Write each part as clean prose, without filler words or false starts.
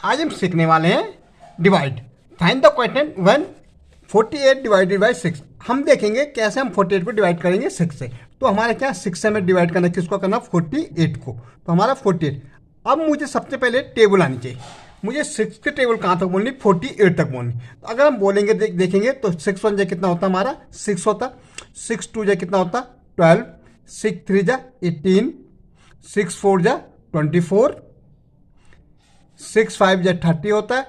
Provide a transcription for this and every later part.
आज हम सीखने वाले हैं divide. Find the quotient when 48 divided by 6। हम देखेंगे कैसे हम 48 को डिवाइड करेंगे 6 से। तो हमारे क्या 6 से हमें डिवाइड करना, किसको करना, 48 को। तो हमारा 48। अब मुझे सबसे पहले टेबल आनी चाहिए। मुझे 6 की टेबल कहाँ तक बोलनी, 48 तक बोलनी। तो अगर हम बोलेंगे देखेंगे तो 6 1 जा कितना होता हमारा 6 होता, 6 2 जा कितना होता 12, 6 3 जा 18, 6 4 जा 24, 6 5 जा 30 होता है,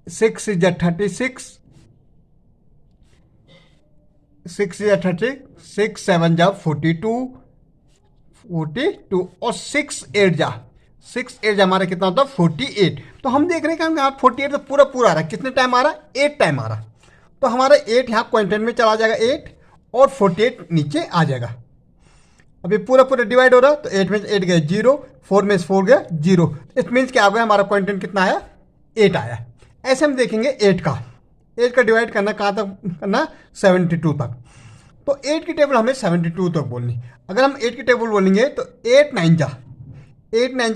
6 6 जा 36, 6 जा 30, 6 7 जा 42 और 6 8 जा हमारा कितना होता है 48। तो हम देख रहे हैं कि हम यहाँ 48 तो पूरा आ रहा है। कितने टाइम आ रहा है, 8 टाइम आ रहा। तो हमारा 8 यहाँ क्वांटिटी में चला जाएगा 8 और 48 नीचे आ जाएगा। अभी पूरा डिवाइड हो रहा है। तो 8 में 8 गया 0, 4 में 4 गया 0। इट मीन्स क्या आ गया, हमारा क्वांटिटी कितना आया 8 आया। ऐसे हम देखेंगे 8 का डिवाइड करना कहाँ तक करना, 72 तक। तो 8 की टेबल हमें 72 तक बोलनी। अगर हम 8 की टेबल बोलेंगे तो 8 9 जा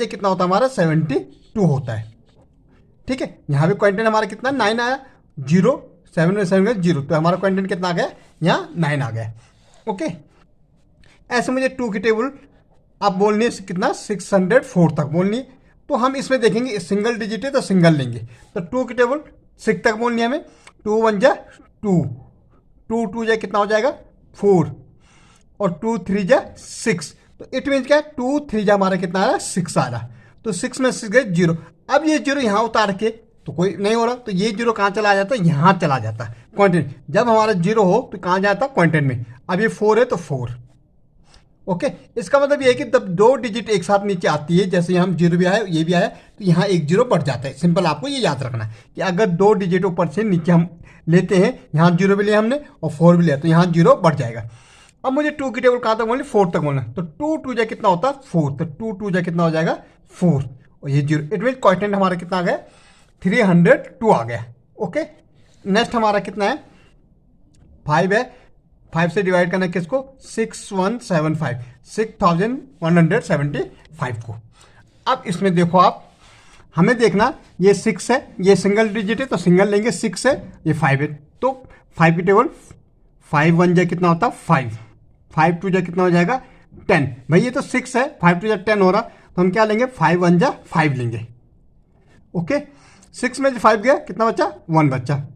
कितना होता है हमारा 72 होता है। ठीक है, यहाँ भी क्वांटिटी हमारा कितना 9 आया, 0 7 में 7 गया 0। तो हमारा क्वांटिटी कितना आ गया, यहाँ 9 आ गया। ओके, ऐसे मुझे 2 की टेबल आप बोलनी है कितना 604 तक बोलनी। तो हम इसमें देखेंगे सिंगल डिजिट है तो सिंगल लेंगे। तो 2 की टेबल 6 तक बोलनी है हमें। 2 1 जा 2, 2 2 जा कितना हो जाएगा 4 और 2 3 जा 6। तो इट मीन्स क्या है 2 3 जा हमारा कितना आ रहा है 6 आ रहा। तो 6 में 6 गए 0। अब ये 0 यहाँ उतार के तो कोई नहीं हो रहा। तो ये 0 कहाँ चला जाता है, यहाँ चला जाता है क्वांटिटी। जब हमारा 0 हो तो कहाँ जाता है क्वांटिटी में। अब ये 4 है तो 4। ओके, इसका मतलब ये है कि जब 2 डिजिट एक साथ नीचे आती है, जैसे यहाँ 0 भी आया ये भी आया, तो यहाँ एक 0 बढ़ जाता है। सिंपल आपको ये याद रखना है कि अगर 2 डिजिट ऊपर से नीचे हम लेते हैं, यहाँ 0 भी लिया हमने और 4 भी लिया, तो यहाँ 0 बढ़ जाएगा। अब मुझे 2 की टेबल कहाँ तक बोलनी, 4 तक बोलना। तो 2 2 जा कितना होता है 4। तो 2 2 जा कितना हो जाएगा 4 और ये 0। इट मीन क्वोटिएंट हमारा कितना आ गया 302 आ गया। ओके, नेक्स्ट हमारा कितना है 5 है। 5 से डिवाइड करना किसको, 6175 6175 को। अब इसमें देखो आप, हमें देखना ये 6 है, ये सिंगल डिजिट है तो सिंगल लेंगे, 6 है ये 5 है। तो 5 की टेबल 5 1 जा कितना होता 5, 5 2 जा कितना हो जाएगा 10। भाई ये तो 6 है, 5 2 जा 10 हो रहा। तो हम क्या लेंगे 5 1 जा 5 लेंगे। ओके, 6 में 5 गया कितना बचा 1 बचा।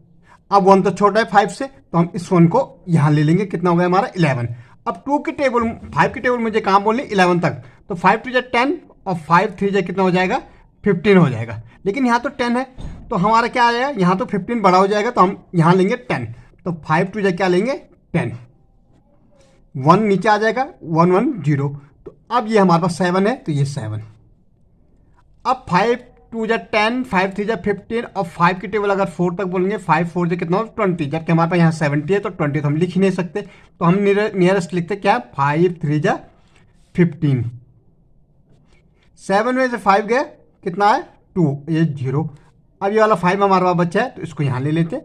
अब 1 तो छोटा है 5 से, तो हम इस 1 को यहाँ ले लेंगे। कितना हो गया हमारा 11। अब 2 की टेबल 5 की टेबल मुझे कहाँ बोलनी 11 तक। तो 5 2 जा 10 और 5 3 जा कितना हो जाएगा 15 हो जाएगा। लेकिन यहाँ तो 10 है तो हमारा क्या आएगा, यहाँ तो 15 बड़ा हो जाएगा। तो हम यहाँ लेंगे 10। तो 5 2 जा क्या लेंगे 10, 1 नीचे आ जाएगा 1 1 0। तो अब ये हमारे पास 7 है तो ये 7। अब 5 2 जा 10, 5 3 जा 15 और 5 की टेबल अगर 4 तक बोलेंगे 5 4 जा कितना हो 20। जबकि हमारे पास यहाँ 70 है तो 20 तो हम लिख ही नहीं सकते। तो हम नियरेस्ट लिखते क्या 5 3 जा 15। 7 में से 5 गया कितना है 2, ये 0। अब ये वाला 5 हमारे पास बच्चा है तो इसको यहाँ ले लेते।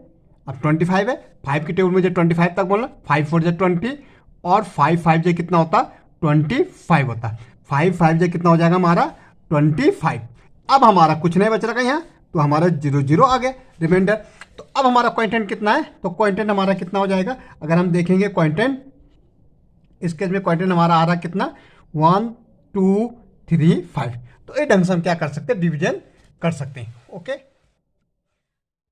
अब 25 है, 5 की टेबल मुझे 25 तक बोलना। 5 4 जा 20 और 5 5 जा कितना होता 25 होता। 5 5 जा कितना हो जाएगा हमारा 25। अब हमारा कुछ नहीं बच रहा यहाँ, तो हमारा 0 0 आ गया रिमाइंडर। तो अब हमारा क्वोटिएंट कितना है, तो क्वोटिएंट हमारा कितना हो जाएगा, अगर हम देखेंगे क्वोटिएंट, इस केस में क्वोटिएंट हमारा आ रहा कितना 1 2 3 5। तो ये ढंग से हम क्या कर सकते हैं, डिवीजन कर सकते हैं। ओके।